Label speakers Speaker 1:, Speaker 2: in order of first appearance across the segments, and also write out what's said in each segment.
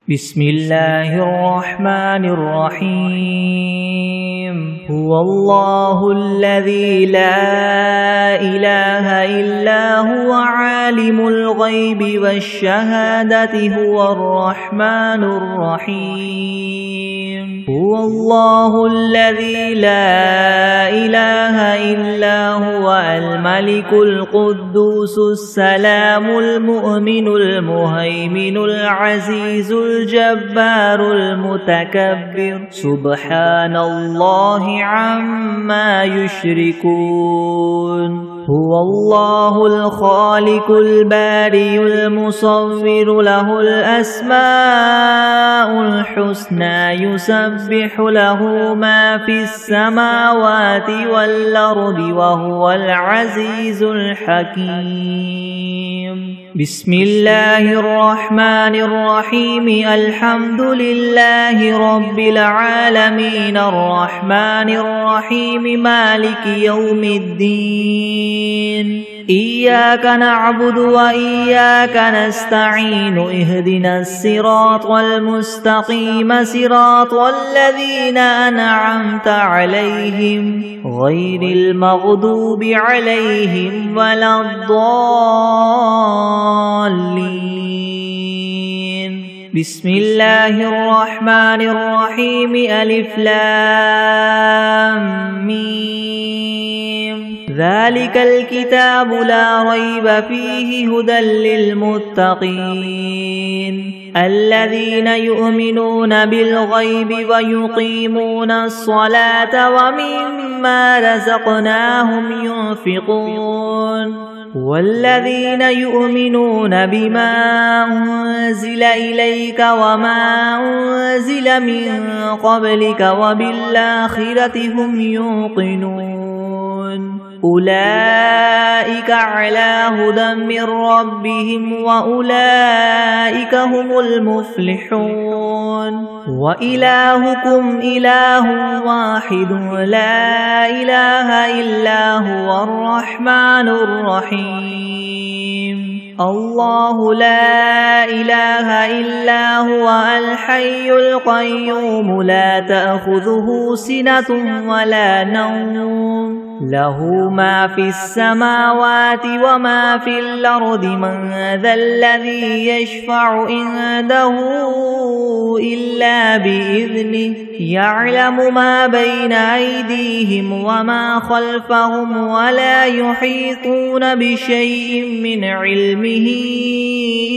Speaker 1: بسم الله الرحمن الرحيم هو الله الذي لا إله إلا هو عالم الغيب والشهادة هو الرحمن الرحيم هو الله الذي لا إله إلا هو الملك القدوس السلام المؤمن المهيمن العزيز الجبار المتكبر سبحان الله عما يشركون هو الله الخالق البارئ المصور له الأسماء الحسنى يسبح له ما في السماوات والأرض وهو العزيز الحكيم بسم الله الرحمن الرحيم الحمد لله رب العالمين الرحمن الرحيم مالك يوم الدين إياك نعبد وإياك نستعين اهدنا الصراط المستقيم صراط الذين أنعمت عليهم غير المغضوب عليهم ولا الضالين بسم الله الرحمن الرحيم ألف لام ميم ذلك الكتاب لا ريب فيه هدى للمتقين الذين يؤمنون بالغيب ويقيمون الصلاة ومما رزقناهم ينفقون والذين يؤمنون بما أنزل إليك وما أنزل من قبلك وبالآخرة هم يوقنون أولئك على هدى من ربهم وأولئك هم المفلحون وإلهكم إله واحد لا إله إلا هو الرحمن الرحيم الله لا إله إلا هو الحي القيوم لا تأخذه سنة ولا نوم له ما في السماوات وما في الأرض من ذا الذي يشفع عنده إلا بإذنه يعلم ما بين أيديهم وما خلفهم ولا يحيطون بشيء من علمه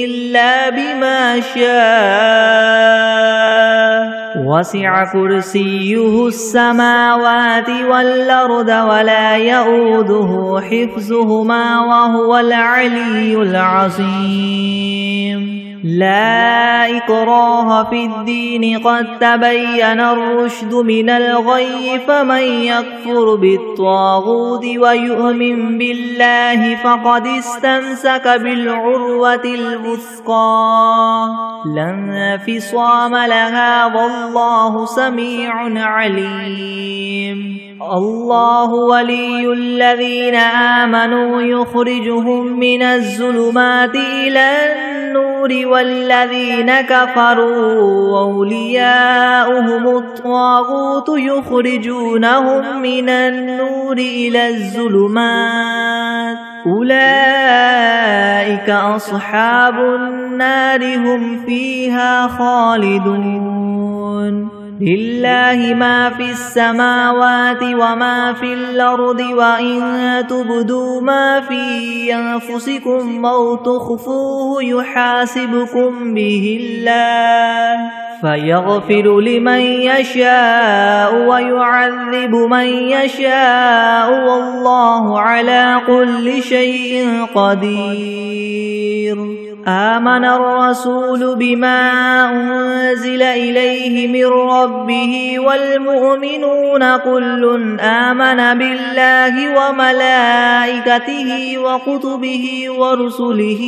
Speaker 1: إلا بما شاء وسع كرسيه السماوات والأرض ولا يؤوده حفظهما وهو العلي العظيم لا إكراه في الدين قد تبين الرشد من الغي فمن يكفر بالطاغوت ويؤمن بالله فقد استمسك بالعروة الوثقى لا انفصام لها والله سميع عليم الله ولي الذين آمنوا يخرجهم من الظلمات إلى النور والذين كفروا أولياؤهم الطاغوت يخرجونهم من النور إلى الظلمات أولئك أصحاب النار هم فيها خالدون لله ما في السماوات وما في الأرض وإن تبدوا ما في أنفسكم أو تخفوه يحاسبكم به الله فيغفر لمن يشاء ويعذب من يشاء والله على كل شيء قدير آمن الرسول بما أنزل إليه من ربه والمؤمنون كل آمن بالله وملائكته وكتبه ورسله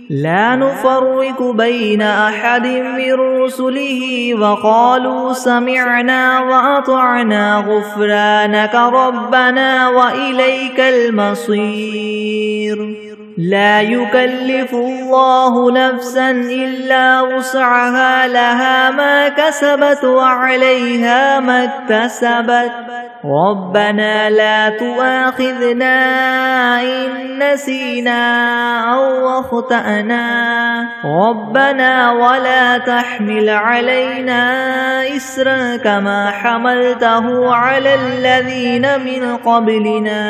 Speaker 1: لا نفرق بين أحد من رسله وقالوا سمعنا وأطعنا غفرانك ربنا وإليك المصير لا يكلف الله نفسا إلا وسعها لها ما كسبت وعليها ما اكتسبت ربنا لا تؤاخذنا إن نسينا أو أخطأنا ربنا ولا تحمل علينا إسرا كما حملته على الذين من قبلنا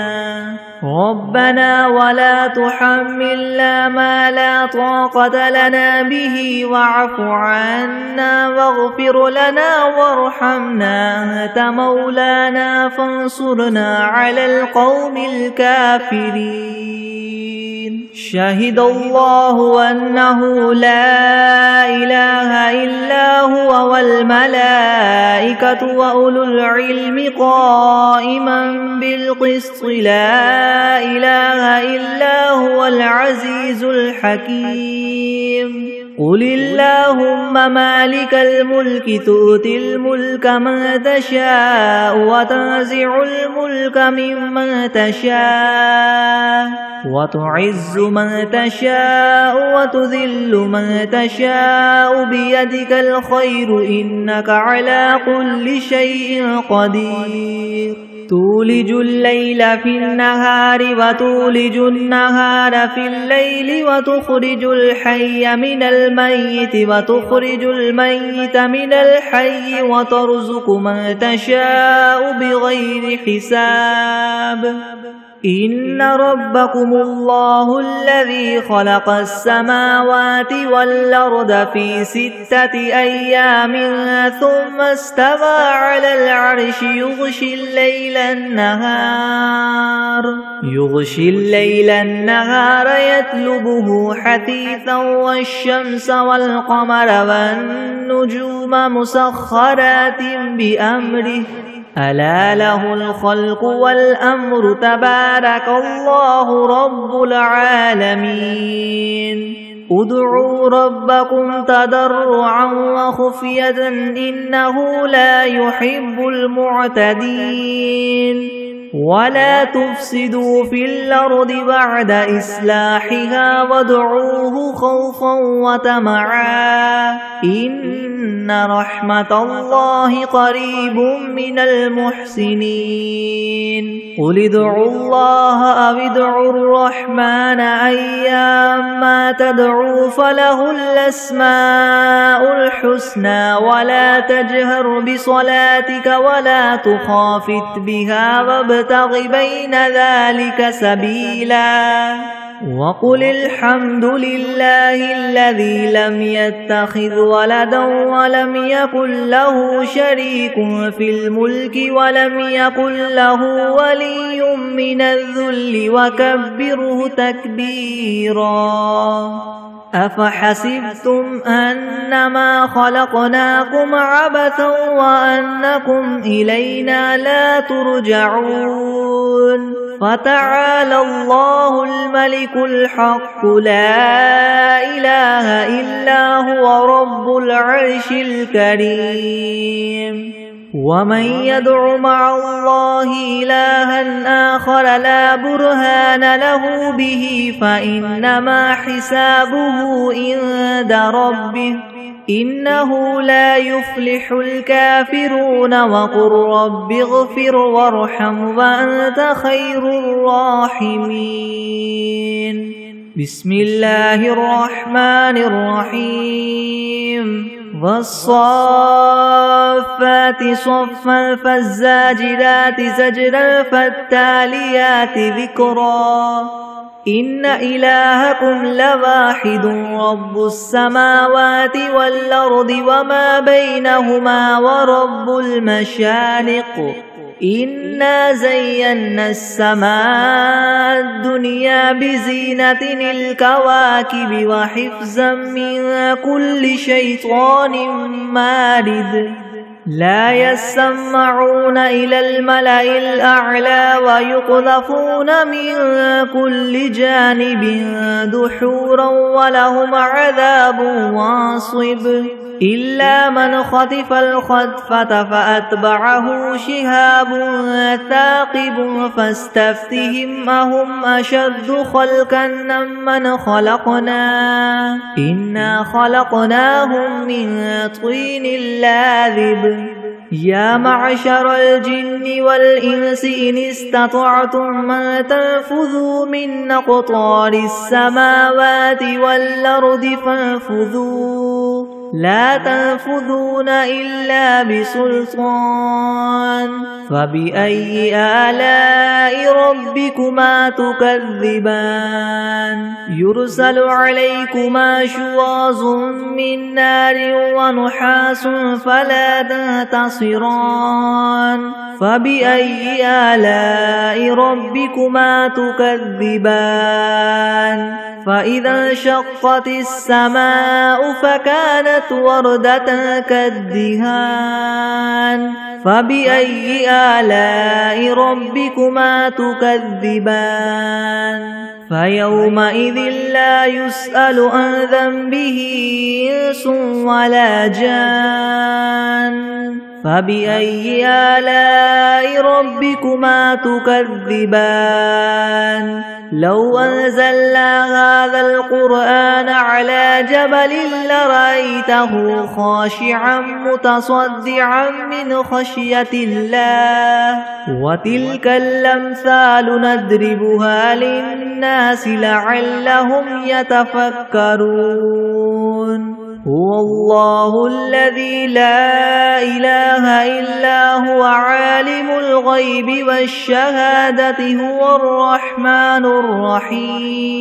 Speaker 1: ربنا ولا تحملنا ما لا طاقة لنا به واعف عنا واغفر لنا وارحمنا أنت مولانا فانصرنا على القوم الكافرين شهد الله أنه لا إله إلا هو والملائكة وأولو العلم قائما بالقسط لا إله إلا هو العزيز الحكيم قل اللهم مالك الملك تؤتي الملك من تشاء وتنزع الملك ممن تشاء وتعز من تشاء وتذل من تشاء بيدك الخير إنك على كل شيء قدير تولج الليل في النهار وتولج النهار في الليل وتخرج الحي من الميت وتخرج الميت من الحي وترزق من تشاء بغير حساب إن ربكم الله الذي خلق السماوات والأرض في 6 أيام ثم استوى على العرش يغشي الليل النهار يطلبه حثيثا والشمس والقمر والنجوم مسخرات بأمره ألا له الخلق والأمر تبارك الله رب العالمين ادعوا ربكم تضرعا وخفية إنه لا يحب المعتدين ولا تفسدوا في الأرض بعد إصلاحها وادعوه خوفا وطمعا إن رحمة الله قريب من المحسنين قل ادعوا الله أو ادعوا الرحمن أيما تدعوا فله الأسماء الحسنى ولا تجهر بصلاتك ولا تخافت بها وابتغ بين ذلك سبيلا وقل الحمد لله الذي لم يتخذ ولدا ولم يكن له شريك في الملك ولم يكن له ولي من الذل وكبره تكبيرا أفحسبتم أنما خلقناكم عبثا وأنكم إلينا لا ترجعون فتعالى الله الملك الحق لا إله إلا هو رب العرش الكريم ومن يدع مع الله إلها آخر لا برهان له به فإنما حسابه عند ربه إنه لا يفلح الكافرون وقل رب اغفر وارحم وأنت خير الراحمين بسم الله الرحمن الرحيم والصافات صفا فالزاجرات زجرا فالتاليات ذكرا إن إلهكم لواحد رب السماوات والأرض وما بينهما ورب المشارق إنا زينا السماء الدنيا بزينة الكواكب وحفظا من كل شيطان مارد لا يسمعون إلى الملأ الأعلى ويقذفون من كل جانب دحورا ولهم عذاب واصب إلا من خطف الخطفة فأتبعه شهاب ثاقب فاستفتهم أهم أشد خلقا ممن خلقنا إنا خلقناهم من طين لاذب يا معشر الجن والإنس إن استطعتم أن تنفذوا من أقطار السماوات والأرض فانفذوا لا تنفذون إلا بسلطان فبأي آلاء ربكما تكذبان يرسل عليكما شواظ من نار ونحاس فلا تنتصران فبأي آلاء ربكما تكذبان فإذا انشقت السماء فكانت وردة كالدهان فبأي آلاء ربكما تكذبان فيومئذ لا يسأل عن ذنبه إنس ولا جان فبأي آلاء ربكما تكذبان لو أنزلنا هذا القرآن على جبل لرأيته خاشعا متصدعا من خشية الله وتلك الأمثال نضربها للناس لعلهم يتفكرون هو الله الذي لا إله إلا هو عالم الغيب والشهادة هو الرحمن الرحيم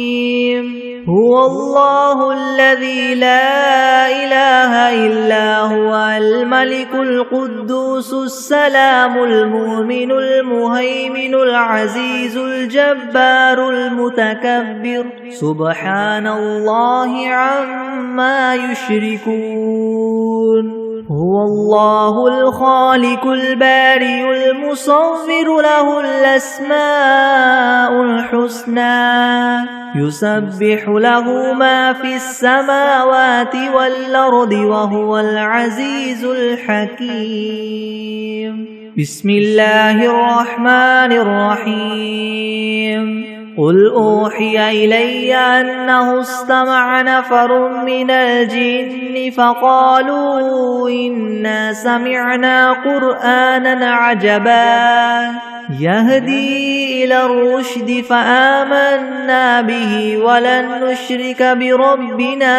Speaker 1: هو الله الذي لا إله إلا هو الملك القدوس السلام المؤمن المهيمن العزيز الجبار المتكبر سبحان الله عما يشركون هو الله الخالق البارئ المصور له الأسماء الحسنى يسبح له ما في السماوات والأرض وهو العزيز الحكيم بسم الله الرحمن الرحيم قل أوحي إلي أنه استمع نفر من الجن فقالوا إنا سمعنا قرآنا عجبا يهدي إلى الرشد فآمنا به ولن نشرك بربنا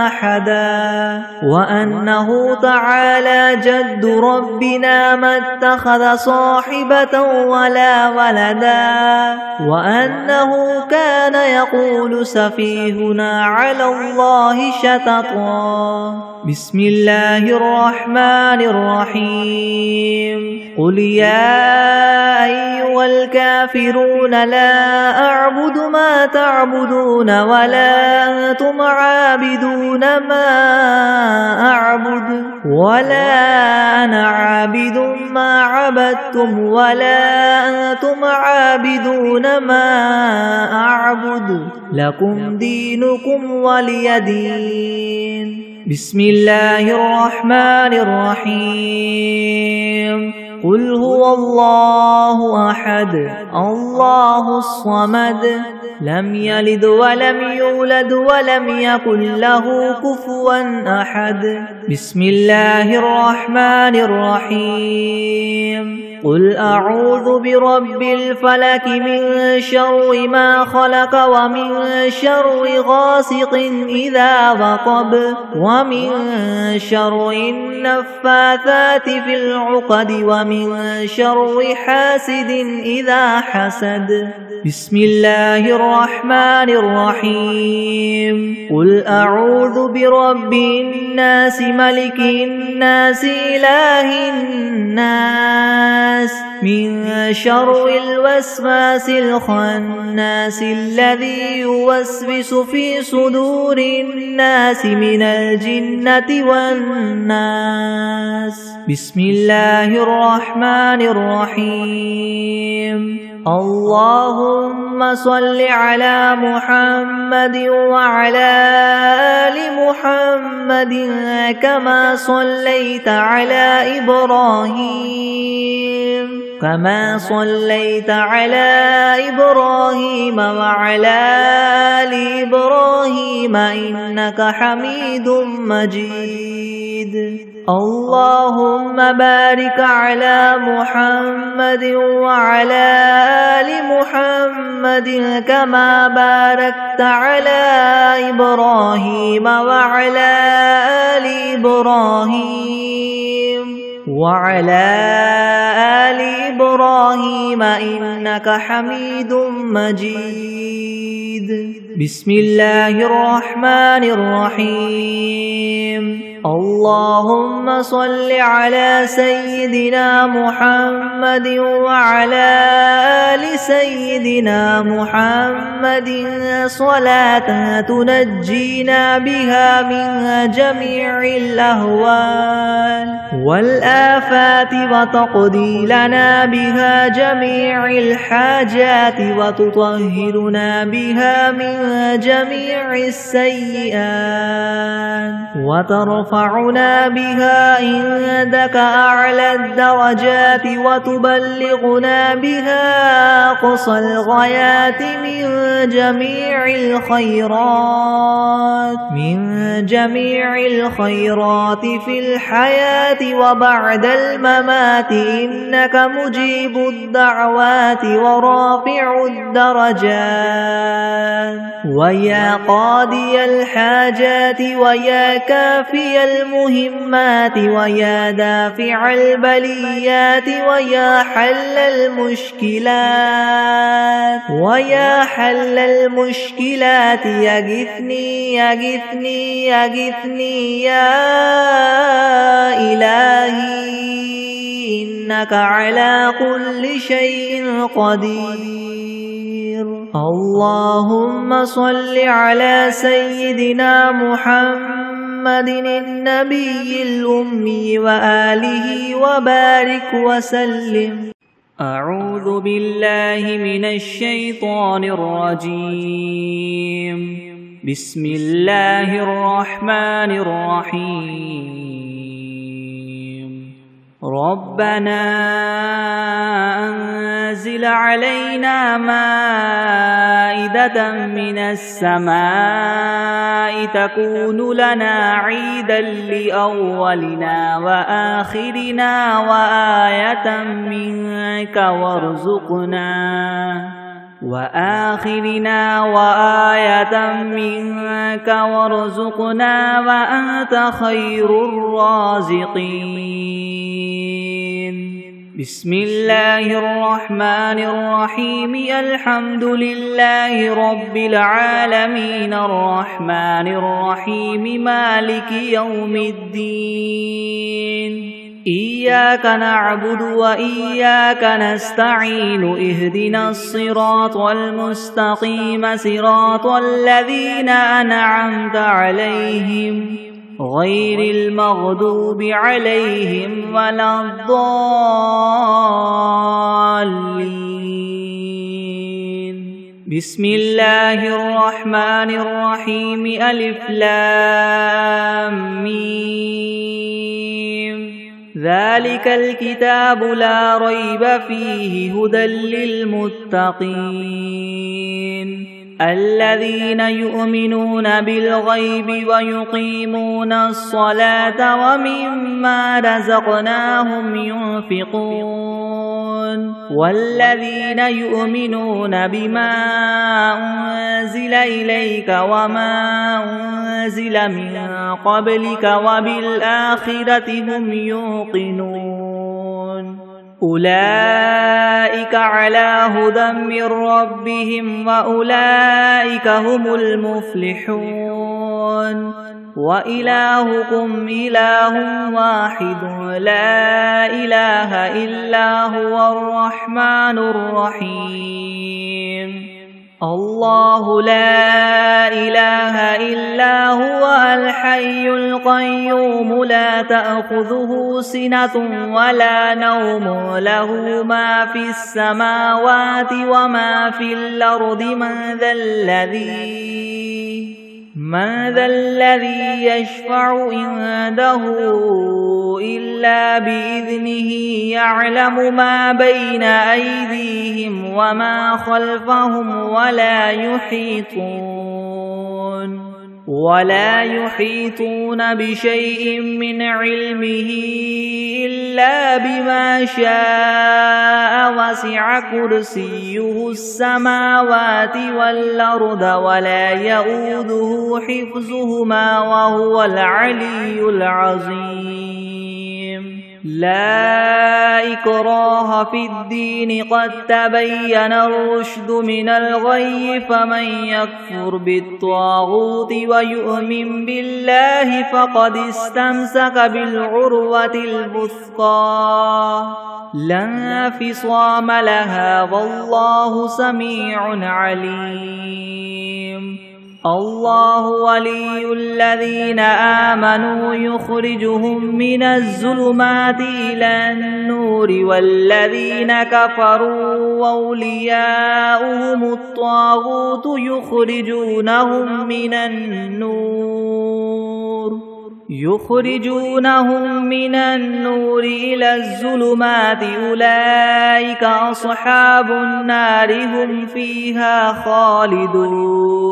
Speaker 1: أحدا وأنه تعالى جد ربنا ما اتخذ صاحبة ولا ولدا وأنه كان يقول سفيهنا على الله شططا بسم الله الرحمن الرحيم قل يا أيها الكافرون لا أعبد ما تعبدون ولا أنتم عابدون ما أعبد ولا أنا عابد ما عبدتم ولا أنتم عابدون ما أعبد لكم دينكم ولي دين بسم الله الرحمن الرحيم قل هو الله أحد الله الصمد لم يلد ولم يولد ولم يكن له كفوا أحد بسم الله الرحمن الرحيم قل أعوذ برب الفلك من شر ما خلق ومن شر غاسق إذا وقب ومن شر النفاثات في العقد ومن شر حاسد إذا حسد بسم الله الرحمن الرحيم قل أعوذ برب الناس ملك الناس إله الناس من شر الوسواس الخناس الذي يوسوس في صدور الناس من الجنة والناس بسم الله الرحمن الرحيم اللهم صل على محمد وعلى آل محمد كما صليت على إبراهيم وعلى آل إبراهيم إنك حميد مجيد اللهم بارك على محمد وعلى آل محمد كما باركت على إبراهيم وعلى آل إبراهيم إنك حميد مجيد بسم الله الرحمن الرحيم اللهم صل على سيدنا محمد وعلى آل سيدنا محمد صلاة تنجينا بها من جميع الأهوال والآفات وتقضي لنا بها جميع الحاجات وتطهرنا بها من جميع السيئات وترفعنا بها عندك أعلى الدرجات وتبلغنا بها أقصى الغايات من جميع الخيرات في الحياة وبعد الممات إنك مجيب الدعوات ورافع الدرجات ويا قاضي الحاجات ويا كافي المهمات ويا دافع البليات ويا حل المشكلات يغثني يا إلهي إنك على كل شيء قدير اللهم صل على سيدنا محمد النبي الأمي وآله وبارك وسلم أعوذ بالله من الشيطان الرجيم بسم الله الرحمن الرحيم ربنا أنزل علينا مائدة من السماء تكون لنا عيدا لأولنا وآخرنا وآية منك وارزقنا وأنت خير الرازقين بسم الله الرحمن الرحيم الحمد لله رب العالمين الرحمن الرحيم مالك يوم الدين إياك نعبد وإياك نستعين اهدنا الصراط المستقيم صراط الذين أنعمت عليهم غير المغضوب عليهم ولا الضالين بسم الله الرحمن الرحيم ألف لام ميم ذلك الكتاب لا ريب فيه هدى للمتقين الذين يؤمنون بالغيب ويقيمون الصلاة ومما رزقناهم ينفقون والذين يؤمنون بما أنزل إليك وما أنزل من قبلك وبالآخرة هم يوقنون أولئك على هدى من ربهم وأولئك هم المفلحون وإلهكم إله واحد لا إله إلا هو الرحمن الرحيم الله لا إله إلا هو الحي القيوم لا تأخذه سنة ولا نوم له ما في السماوات وما في الأرض من ذا الذي يشفع عنده إلا بإذنه يعلم ما بين أيديهم وما خلفهم ولا يحيطون بشيء من علمه إلا بما شاء وسع كرسيه السماوات والأرض ولا يؤوده حفظهما وهو العلي العظيم لا إكراه في الدين قد تبين الرشد من الغي فمن يكفر بالطاغوت ويؤمن بالله فقد استمسك بالعروة الوثقى لا انفصام لها والله سميع عليم الله ولي الذين آمنوا يخرجهم من الظلمات إلى النور والذين كفروا وأولياؤهم الطاغوت يخرجونهم من النور إلى الظلمات أولئك أصحاب النار هم فيها خالدون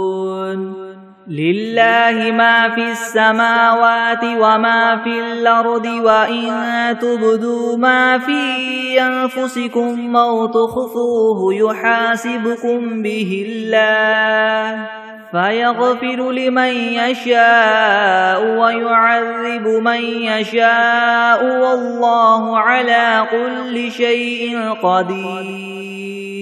Speaker 1: لله ما في السماوات وما في الأرض وإن تبدوا ما في أنفسكم أو تخفوه يحاسبكم به الله فيغفر لمن يشاء ويعذب من يشاء والله على كل شيء قدير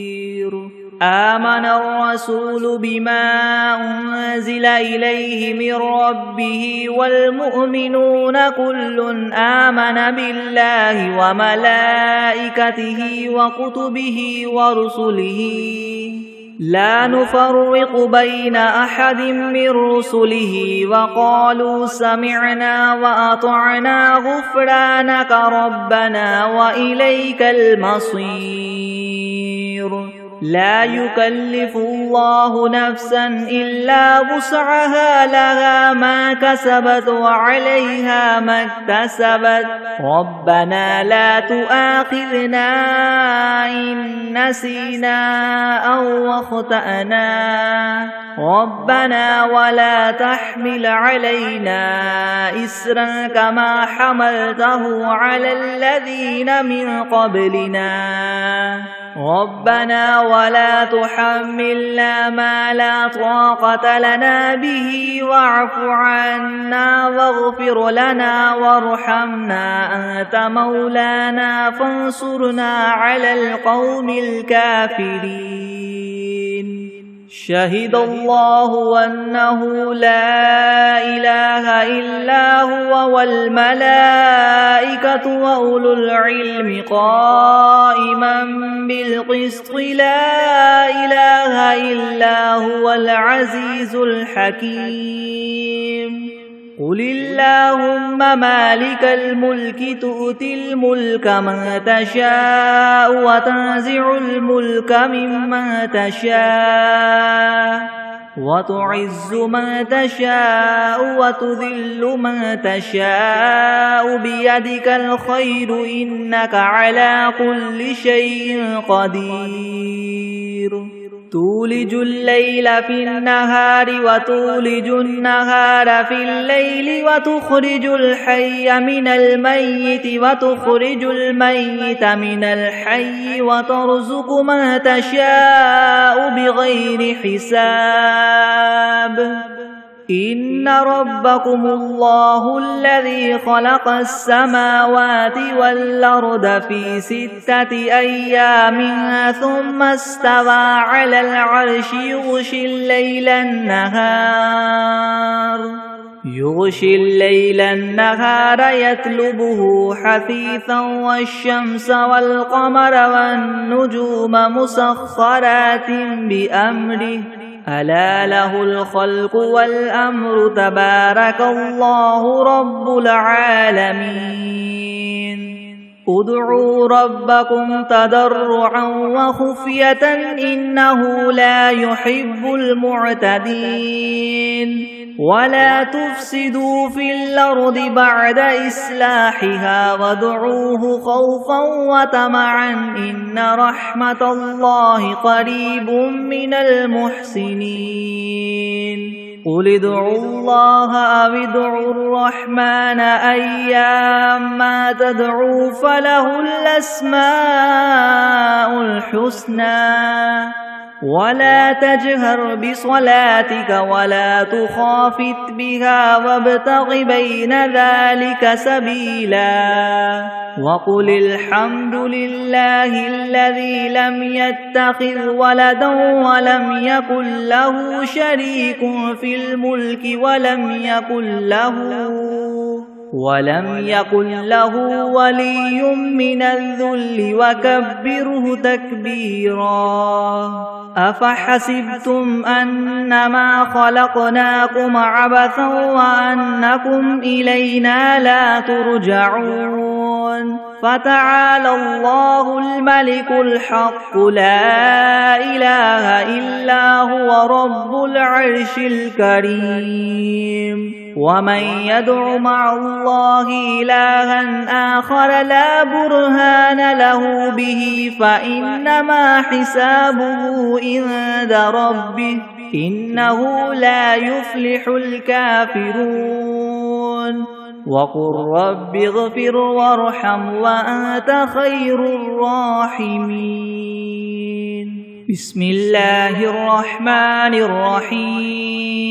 Speaker 1: آمن الرسول بما أنزل إليه من ربه والمؤمنون كل آمن بالله وملائكته وكتبه ورسله لا نفرق بين أحد من رسله وقالوا سمعنا وأطعنا غفرانك ربنا وإليك المصير لا يكلف الله نفسا إلا وسعها لها ما كسبت وعليها ما اكتسبت ربنا لا تؤاخذنا إن نسينا أو أخطأنا ربنا ولا تحمل علينا إسرا كما حملته على الذين من قبلنا ربنا ولا تحملنا ما لا طاقة لنا به واعف عنا واغفر لنا وارحمنا أنت مولانا فانصرنا على القوم الكافرين شهد الله أنه لا إله إلا هو والملائكة وأولو العلم قائما بالقسط لا إله إلا هو العزيز الحكيم قل اللهم مالك الملك تؤتي الملك من تشاء وتنزع الملك ممن تشاء وتعز من تشاء وتذل من تشاء بيدك الخير إنك على كل شيء قدير تولج الليل في النهار وتولج النهار في الليل وتخرج الحي من الميت وتخرج الميت من الحي وترزق من تشاء بغير حساب إن ربكم الله الذي خلق السماوات والأرض في 6 أيام ثم استوى على العرش يغشي الليل النهار يطلبه حثيثا والشمس والقمر والنجوم مسخرات بأمره ألا له الخلق والأمر تبارك الله رب العالمين ادعوا ربكم تضرعا وخفية إنه لا يحب المعتدين ولا تفسدوا في الأرض بعد إصلاحها وادعوه خوفا وطمعا إن رحمة الله قريب من المحسنين قل ادعوا الله أو ادعوا الرحمن أيما تدعوا فله الأسماء الحسنى ولا تجهر بصلاتك ولا تخافت بها وابتغ بين ذلك سبيلا وقل الحمد لله الذي لم يتخذ ولدا ولم يكن له شريك في الملك ولم يكن له ولي من الذل وكبره تكبيرا أفحسبتم أنما خلقناكم عبثا وأنكم إلينا لا ترجعون فتعالى الله الملك الحق لا إله إلا هو رب العرش الكريم ومن يدع مع الله إلها آخر لا برهان له به فإنما حسابه عند ربه إنه لا يفلح الكافرون وقل رب اغفر وارحم وأنت خير الراحمين بسم الله الرحمن الرحيم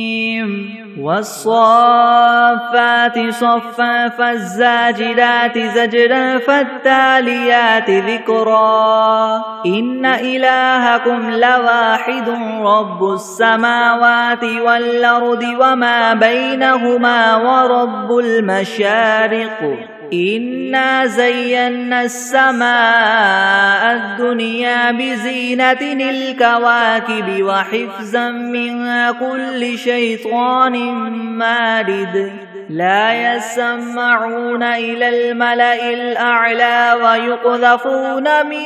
Speaker 1: والصافات صفا فالزاجرات زجرا فالتاليات ذكرا إن إلهكم لواحد رب السماوات والأرض وما بينهما ورب المشارق إنا زينا السماء الدنيا بزينة الكواكب وحفظا من كل شيطان مارد لا يسمعون إلى الملأ الأعلى ويقذفون من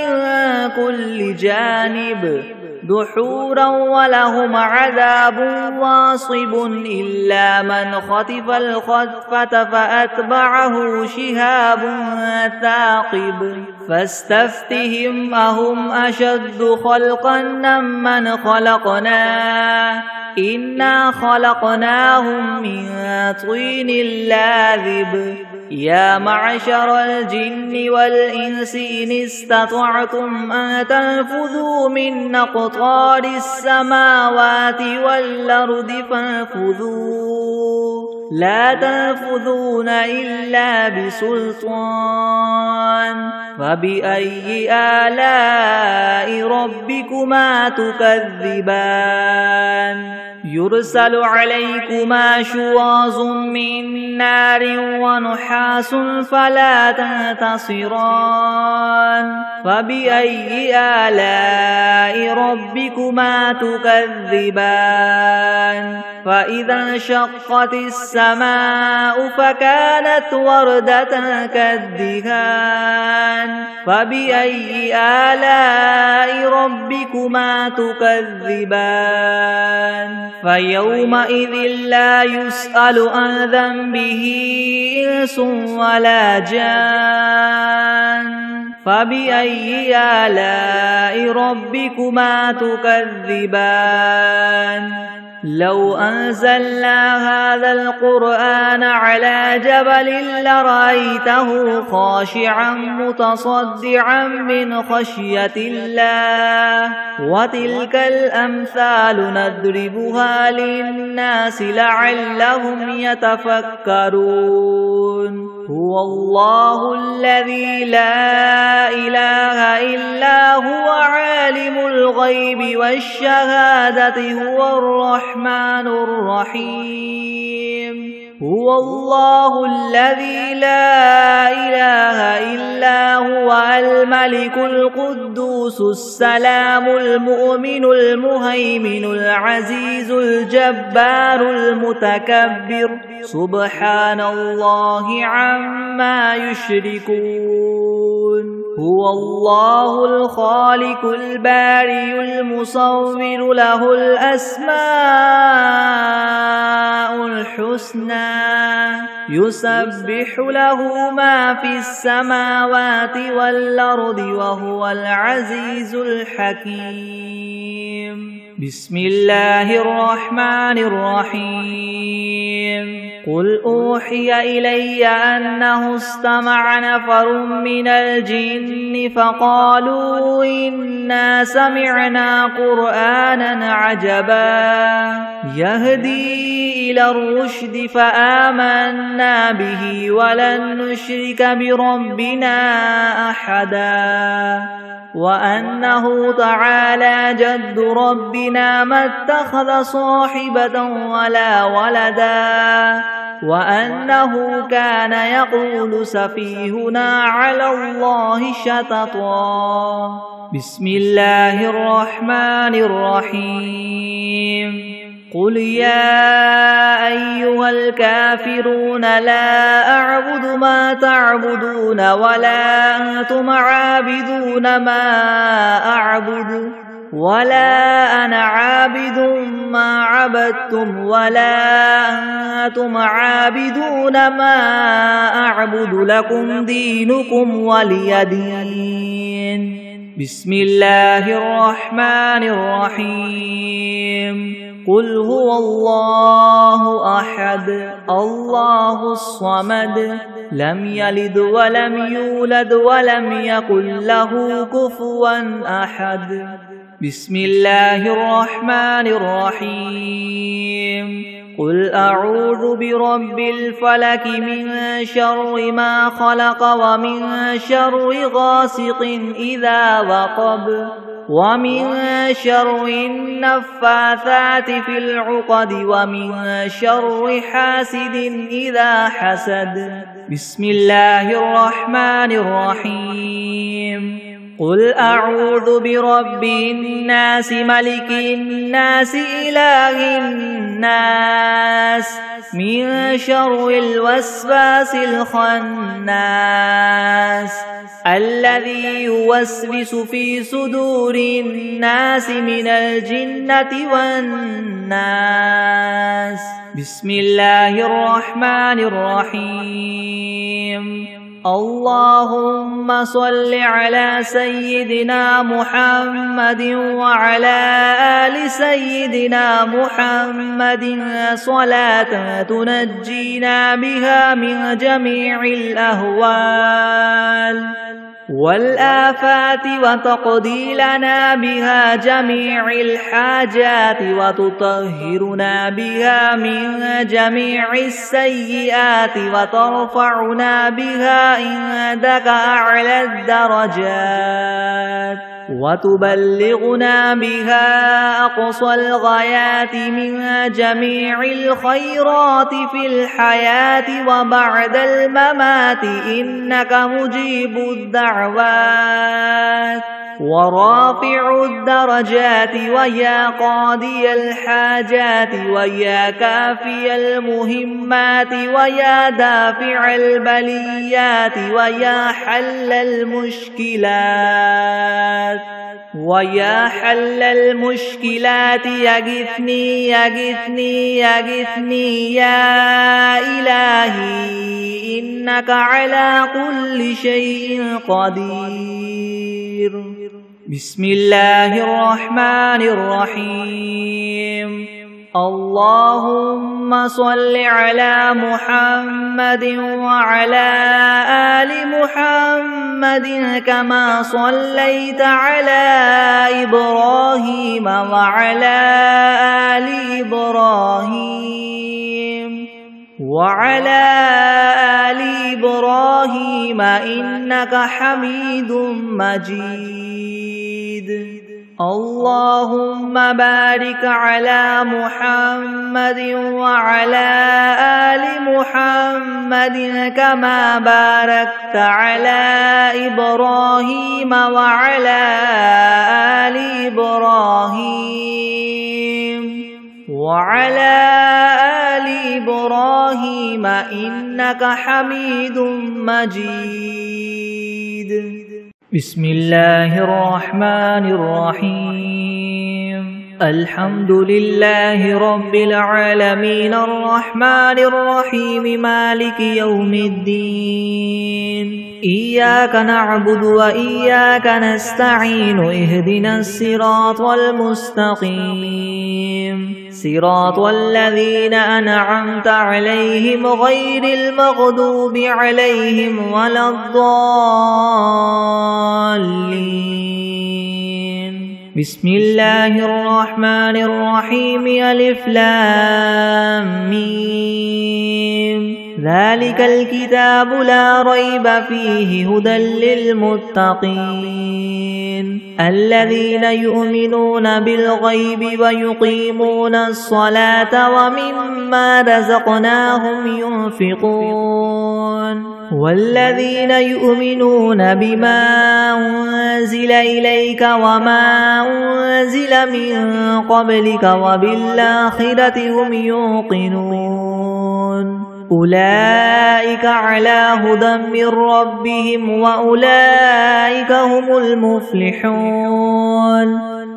Speaker 1: كل جانب دحورا ولهم عذاب واصب إلا من خطف الخطفة فأتبعه شهاب ثاقب فاستفتهم أهم أشد خلقا ممن خلقنا إنا خلقناهم من طين لاذب يا معشر الجن والإنس إن استطعتم أن تنفذوا من أقطار السماوات والأرض فانفذوا لا تنفذون إلا بسلطان فبأي آلاء ربكما تكذبان يرسل عليكما شواظ من نار ونحاس فلا تنتصران فبأي آلاء ربكما تكذبان فإذا انشقت السماء فكانت وردة كالدهان فبأي آلاء ربكما تكذبان فيومئذ لا يسأل عن ذنبه إنس ولا جان فبأي آلاء ربكما تكذبان لو أنزلنا هذا القرآن على جبل لرأيته خاشعا متصدعا من خشية الله وتلك الأمثال نضربها للناس لعلهم يتفكرون هو الله الذي لا إله إلا هو عالم الغيب والشهادة هو الرحمن الرحيم هو الله الذي لا إله إلا هو الملك القدوس السلام المؤمن المهيمن العزيز الجبار المتكبر سبحان الله عما يشركون هو الله الخالق البارئ المصور له الأسماء الحسنى يسبح له ما في السماوات والأرض وهو العزيز الحكيم بسم الله الرحمن الرحيم قل أوحي إلي أنه استمع نفر من الجن فقالوا إنا سمعنا قرآنا عجبا يهدي إلى الرشد فآمنا به ولن نشرك بربنا أحدا وأنه تعالى جد ربنا ما اتخذ صاحبة ولا ولدا وأنه كان يقول سفيهنا على الله شططا بسم الله الرحمن الرحيم قل يا أيها الكافرون لا أعبد ما تعبدون ولا أنتم عابدون ما أعبد ولا أنا عابد ما عبدتم ولا أنتم عابدون ما أعبد لكم دينكم ولي دين بسم الله الرحمن الرحيم قل هو الله أحد الله الصمد لم يلد ولم يولد ولم يكن له كفوا أحد بسم الله الرحمن الرحيم قل أعوذ برب الفلك من شر ما خلق ومن شر غاسق إذا وقب ومن شر النفاثات في العقد ومن شر حاسد إذا حسد بسم الله الرحمن الرحيم قل أعوذ برب الناس ملك الناس إله الناس من شر الوسواس الخناس الذي يوسوس في صدور الناس من الجنة والناس بسم الله الرحمن الرحيم اللهم صل على سيدنا محمد وعلى آل سيدنا محمد صلاة تنجينا بها من جميع الأهوال والآفات وتقضي لنا بها جميع الحاجات وتطهرنا بها من جميع السيئات وترفعنا بها عندك أعلى الدرجات وتبلغنا بها أقصى الغايات من جميع الخيرات في الحياة وبعد الممات إنك مجيب الدعوات ورافع الدرجات ويا قاضي الحاجات ويا كافي المهمات ويا دافع البليات ويا حل المشكلات ويا حل المشكلات يغثني يغثني يغثني يا إلهي إنك على كل شيء قدير بسم الله الرحمن الرحيم اللهم صل على محمد وعلى آل محمد كما صليت على إبراهيم وعلى آل إبراهيم إنك حميد مجيد. اللهم بارك على محمد وعلى آل محمد كما باركت على إبراهيم وعلى آل إبراهيم إنك حميد مجيد. بسم الله الرحمن الرحيم. الحمد لله رب العالمين الرحمن الرحيم مالك يوم الدين. إياك نعبد وإياك نستعين اهدنا الصراط المستقيم صراط الذين أنعمت عليهم غير المغضوب عليهم ولا الضالين. بسم الله الرحمن الرحيم. ألف لام ميم. ذلك الكتاب لا ريب فيه هدى للمتقين الذين يؤمنون بالغيب ويقيمون الصلاة ومما رزقناهم ينفقون والذين يؤمنون بما أنزل إليك وما أنزل من قبلك وبالآخرة هم يوقنون أولئك على هدى من ربهم وأولئك هم المفلحون.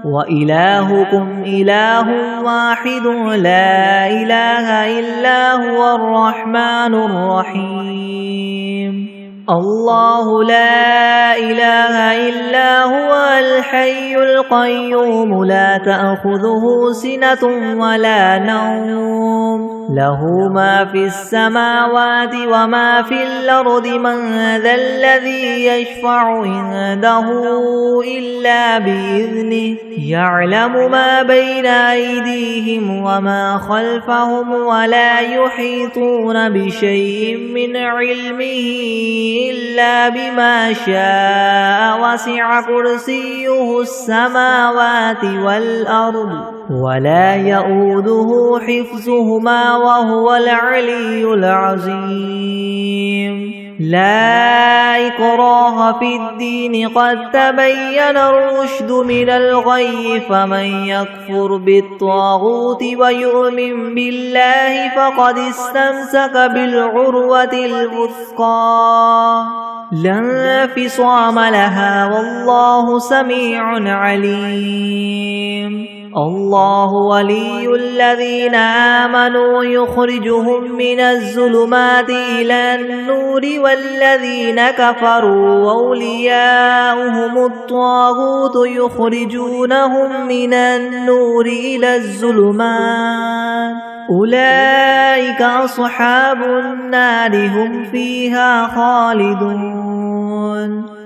Speaker 1: وإلهكم إله واحد لا إله إلا هو الرحمن الرحيم. الله لا إله إلا هو الحي القيوم لا تأخذه سنة ولا نوم له ما في السماوات وما في الأرض. من ذا الذي يشفع عنده إلا بإذنه يعلم ما بين أيديهم وما خلفهم ولا يحيطون بشيء من علمه إلا بما شاء. وسع كرسيه السماوات والأرض ولا يؤوده حفظهما وهو العلي العظيم. لا إكراه في الدين قد تبين الرشد من الغي فمن يكفر بالطاغوت ويؤمن بالله فقد استمسك بالعروة الوثقى لا انفصام لها والله سميع عليم. الله ولي الذين آمنوا يخرجهم من الظلمات إلى النور والذين كفروا أولياؤهم الطاغوت يخرجونهم من النور إلى الظلمات أولئك أصحاب النار هم فيها خالدون.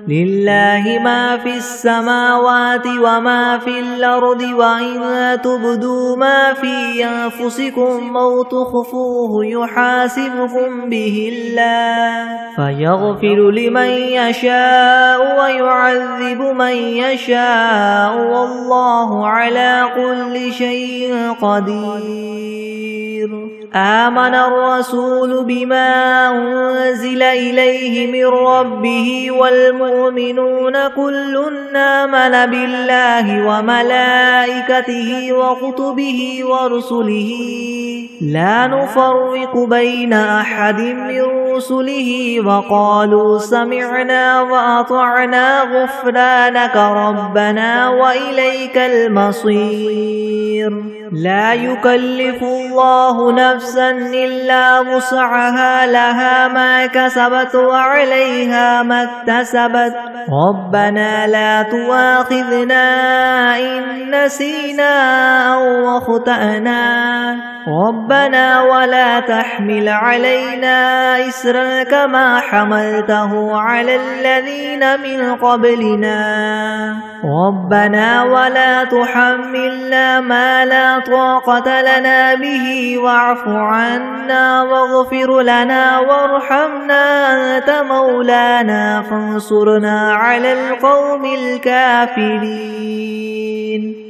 Speaker 1: لله ما في السماوات وما في الأرض وإن تبدوا ما في أنفسكم أو تخفوه يحاسبكم به الله فيغفر لمن يشاء ويعذب من يشاء والله على كل شيء قدير. آمن الرسول بما أنزل إليه من ربه والمؤمنون كل آمن بالله وملائكته وكتبه ورسله لا نفرق بين أحد من رسله وقالوا سمعنا وأطعنا غفرانك ربنا وإليك المصير. لا يكلف الله نفسا إلا وسعها لها ما كسبت وعليها ما اكتسبت ربنا لا تؤاخذنا إن نسينا أو أخطأنا ربنا ولا تحمل علينا إسرا كما حملته على الذين من قبلنا ربنا ولا تحملنا ما لا طاقة لنا به واعف عنا واغفر لنا وارحمنا أنت مولانا فانصرنا على القوم الكافرين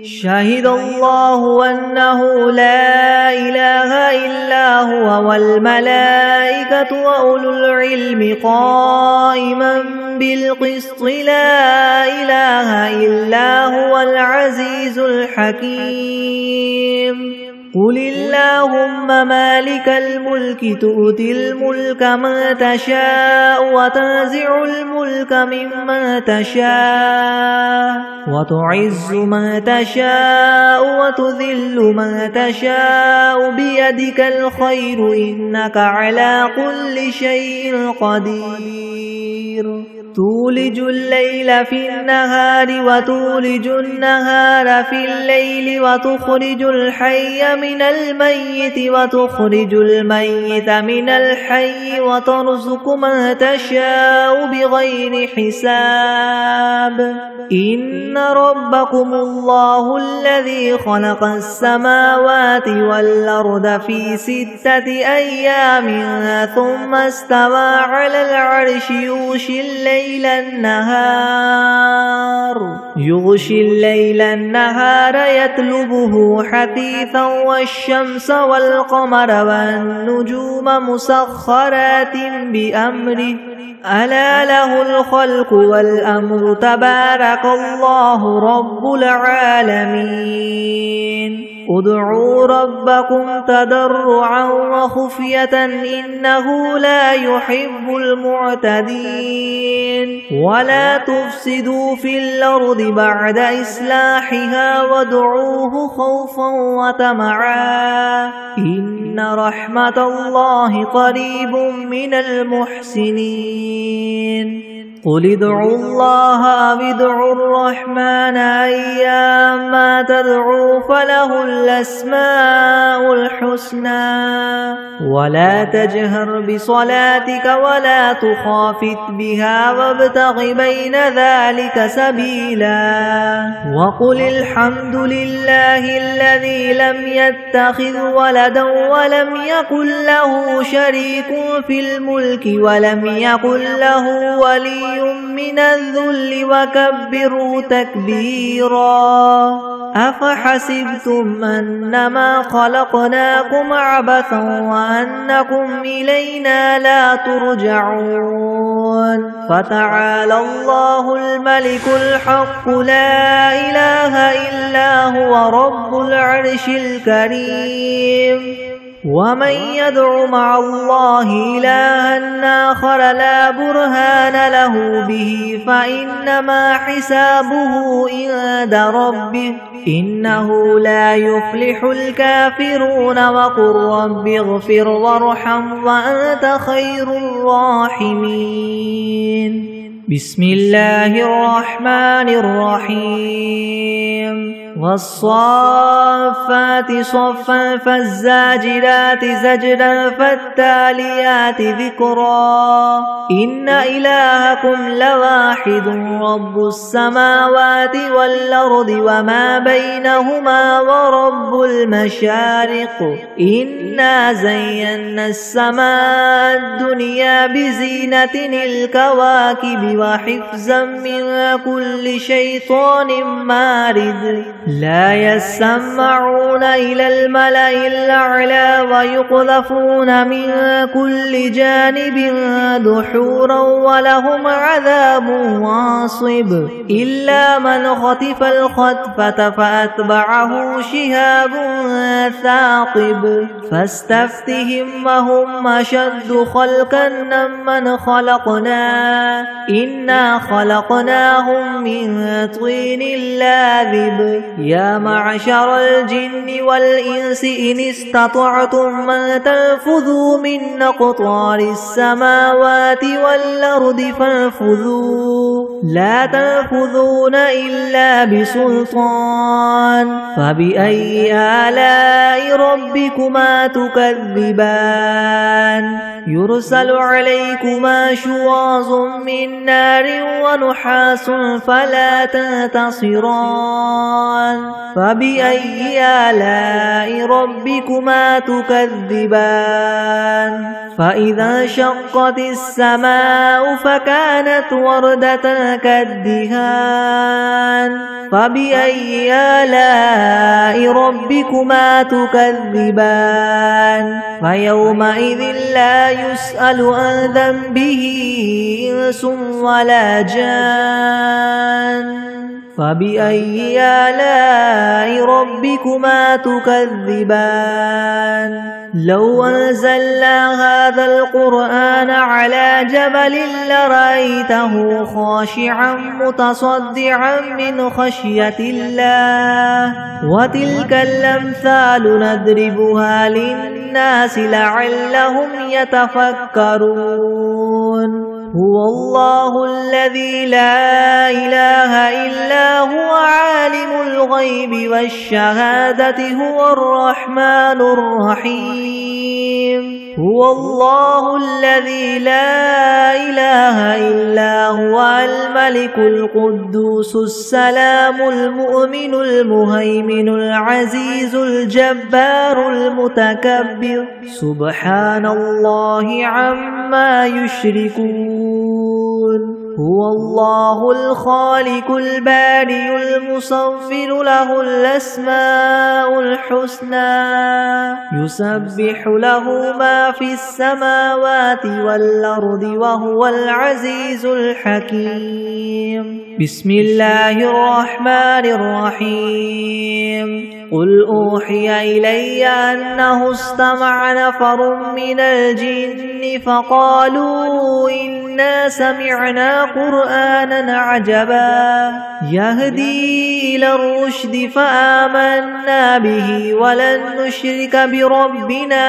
Speaker 1: شهد الله أنه لا إله إلا هو والملائكة وأولو العلم قائما بالقسط لا إله إلا هو العزيز الحكيم قل اللهم مالك الملك تؤتي الملك من تشاء وتنزع الملك ممن تشاء وتعز من تشاء وتذل من تشاء بيدك الخير إنك على كل شيء قدير تولج الليل في النهار وتولج النهار في الليل وتخرج الحي من الميت وتخرج الميت من الحي وترزق من تشاء بغير حساب إن ربكم الله الذي خلق السماوات والأرض في 6 أيام ثم استوى على العرش يغشي الليل النهار يطلبه حثيثا والشمس والقمر والنجوم مسخرات بأمره ألا له الخلق والأمر تبارك الله رب العالمين ادعوا ربكم تضرعا وخفية إنه لا يحب المعتدين ولا تفسدوا في الأرض بعد إصلاحها وادعوه خوفا وطمعا إن رحمة الله قريب من المحسنين قل ادعوا الله أو ادعوا الرحمن أيما تدعوا فله الأسماء الحسنى ولا تجهر بصلاتك ولا تخافت بها وابتغ بين ذلك سبيلا وقل الحمد لله الذي لم يتخذ ولدا ولم يكن له شريك في الملك ولم يكن له ولي من الذل وكبره تكبيرا أفحسبتم أنما خلقناكم عبثا وأنكم إلينا لا ترجعون فتعالى الله الملك الحق لا إله إلا هو رب العرش الكريم ومن يدع مع الله إلها آخر لا برهان له به فإنما حسابه عند ربه إنه لا يفلح الكافرون وقل رب اغفر وارحم وأنت خير الراحمين بسم الله الرحمن الرحيم والصافات صفا فالزاجرات زجرا فالتاليات ذكرا إن إلهكم لواحد رب السماوات والأرض وما بينهما ورب المشارق إنا زينا السماء الدنيا بزينة الكواكب وحفظا من كل شيطان مارد لا يسمعون إلى الملأ الأعلى ويقذفون من كل جانب دحورا ولهم عذاب واصب إلا من خطف الخطفة فأتبعه شهاب ثاقب فاستفتهم وهم أشد خلقا ممن خلقنا إنا خلقناهم من طين لاذب يا معشر الجن والإنس إن استطعتم أن تنفذوا من أقطار السماوات والأرض فانفذوا لا تنفذون إلا بسلطان فبأي آلاء ربكما تكذبان يرسل عليكما شواظ من نار ونحاس فلا تنتصران فبأي آلاء ربكما تكذبان فإذا انشقت السماء فكانت وردة كالدهان فبأي آلاء ربكما تكذبان فيومئذ لا يسأل عن ذنبه إنس ولا جان فبأي آلاء ربكما تكذبان لو أنزلنا هذا القرآن على جبل لرأيته خاشعا متصدعا من خشية الله وتلك الأمثال نضربها للناس لعلهم يتفكرون هو الله الذي لا إله إلا هو عالم الغيب والشهادة هو الرحمن الرحيم هو الله الذي لا إله إلا هو الملك القدوس السلام المؤمن المهيمن العزيز الجبار المتكبر سبحان الله عما يشركون هو الله الخالق البارئ المصور له الأسماء الحسنى يسبح له ما في السماوات والأرض وهو العزيز الحكيم بسم الله الرحمن الرحيم قل أوحي إلي أنه استمع نفر من الجن فقالوا إنا سمعنا قرآنا عجبا يهدي إلى الرشد فآمنا به ولن نشرك بربنا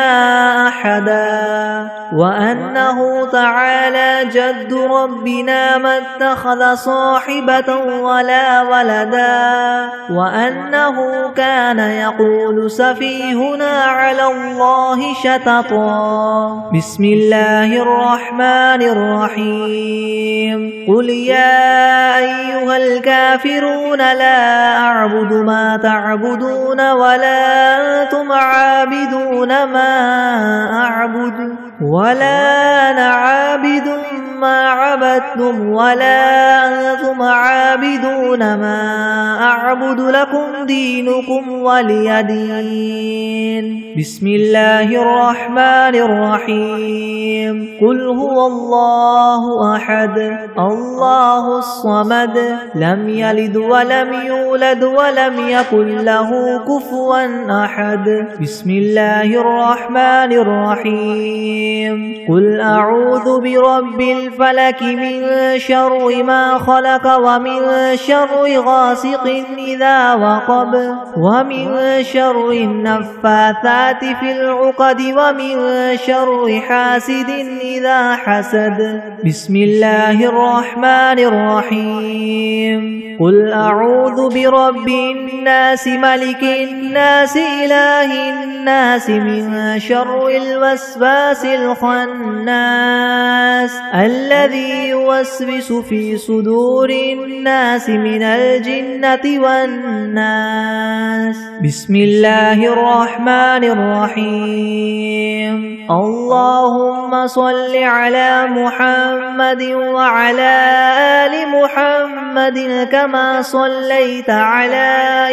Speaker 1: أحدا وأنه تعالى جد ربنا ما اتخذ صاحبة ولا ولدا وأنه كان يقول سفيهنا على الله شططا بسم الله الرحمن الرحيم قل يا أيها الكافرون لا أعبد ما تعبدون ولا أنتم عابدون ما أعبد ولا أنا عابد ما عبدتم ولا أنتم عابدون ما أعبد لكم دينكم ولي دين بسم الله الرحمن الرحيم قل هو الله أحد الله الصمد لم يلد ولم يولد ولم يكن له كفوا أحد بسم الله الرحمن الرحيم قل أعوذ برب الفلك من شر ما خلق ومن شر غاسق إذا وقب ومن شر النفاثات في العقد ومن شر حاسد إذا حسد بسم الله الرحمن الرحيم قل أعوذ برب الناس ملك الناس إله الناس من شر الوسواس الخناس الذي يوسوس في صدور الناس من الجنة والناس بسم الله الرحمن الرحيم اللهم صل على محمد وعلى آل محمد كما صليت على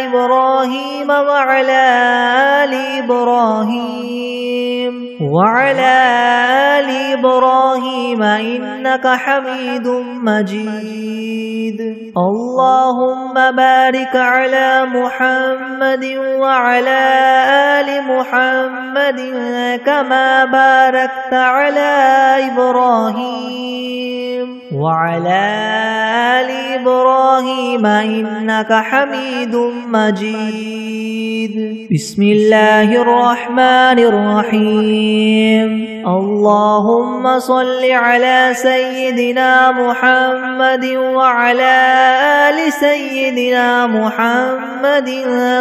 Speaker 1: إبراهيم وعلى آل إبراهيم إنك حميد مجيد اللهم بارك على محمد وعلى آل محمد كما باركت على إبراهيم وعلى آل إبراهيم إنك حميد مجيد. بسم الله الرحمن الرحيم. اللهم صل على سيدنا محمد وعلى آل سيدنا محمد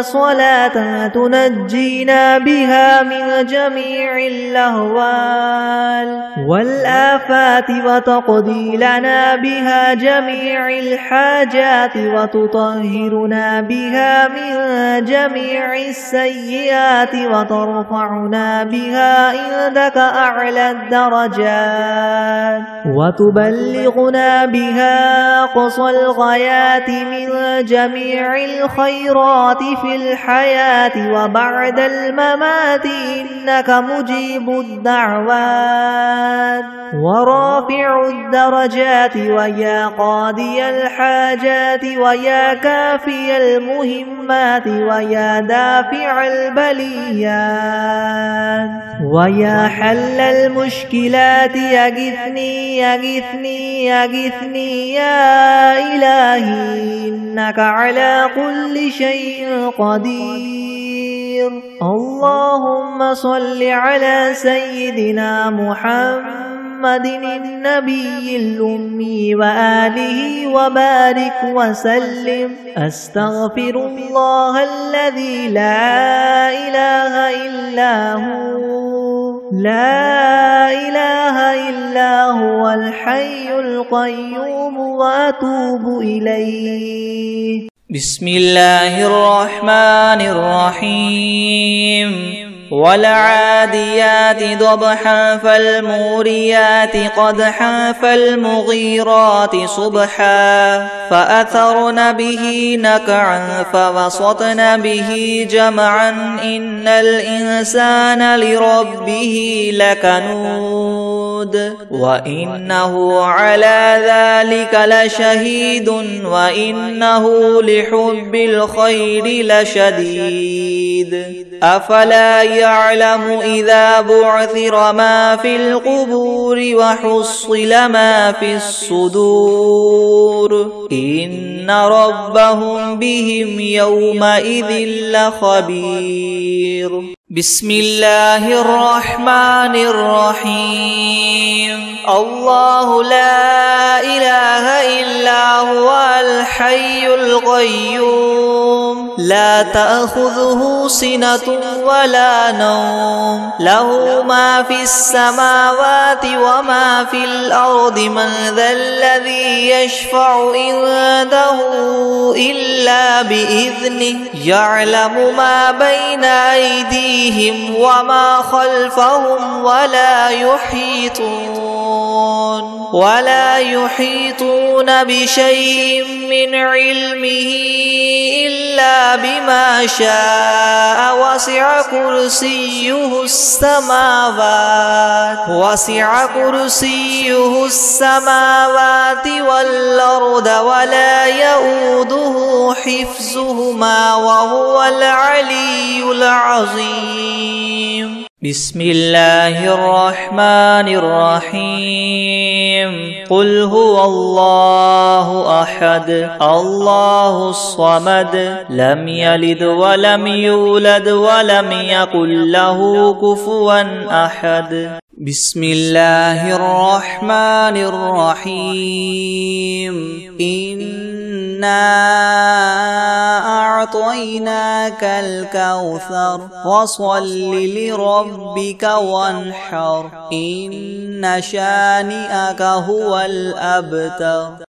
Speaker 1: صلاة تنجينا بها من جميع الأهوال والآفات وتقضي لنا بها جميع الحاجات وتطهرنا بها من جميع السيئات وترفعنا بها عندك أعلى الدرجات وتبلغنا بها أقصى الغايات من جميع الخيرات في الحياة وبعد الممات إنك مجيب الدعوات ورافع الدرجات ويا قاضي الحاجات ويا كافي المهمات ويا دافع البليات ويا حل المشكلات يغثني يغثني يغثني يا إلهي إنك على كل شيء قدير. اللهم صل على سيدنا محمد النبي الأمي وآله وبارك وسلم. أستغفر الله الذي لا إله إلا هو الحي القيوم وأتوب إليه.
Speaker 2: بسم الله الرحمن الرحيم. والعاديات ضبحا فالموريات قدحا فالمغيرات صبحا فأثرن به نقعا فوسطن به جمعا إن الإنسان لربه لكنود وإنه على ذلك لشهيد وإنه لحب الخير لشديد. أفلا يعلم إذا بعثر ما في القبور وحصل ما في الصدور إن ربهم بهم يومئذ لخبير. بسم الله الرحمن الرحيم. الله لا إله إلا هو الحي القيوم لا تأخذه سنة ولا نوم له ما في السماوات وما في الأرض من ذا الذي يشفع عنده إلا بإذنه يعلم ما بين أيديهم وما خلفهم ولا يحيطون بشيء من علمه إلا بما شاء وسع كرسيه السماوات والأرض ولا يؤوده حفظهما وهو العلي العظيم. بسم الله الرحمن الرحيم. قل هو الله أحد الله الصمد لم يلد ولم يولد ولم يكن له كفوا أحد. بسم الله الرحمن الرحيم. إنا أعطيناك الكوثر فصل لربك وانحر إن شانئك هو الأبتر.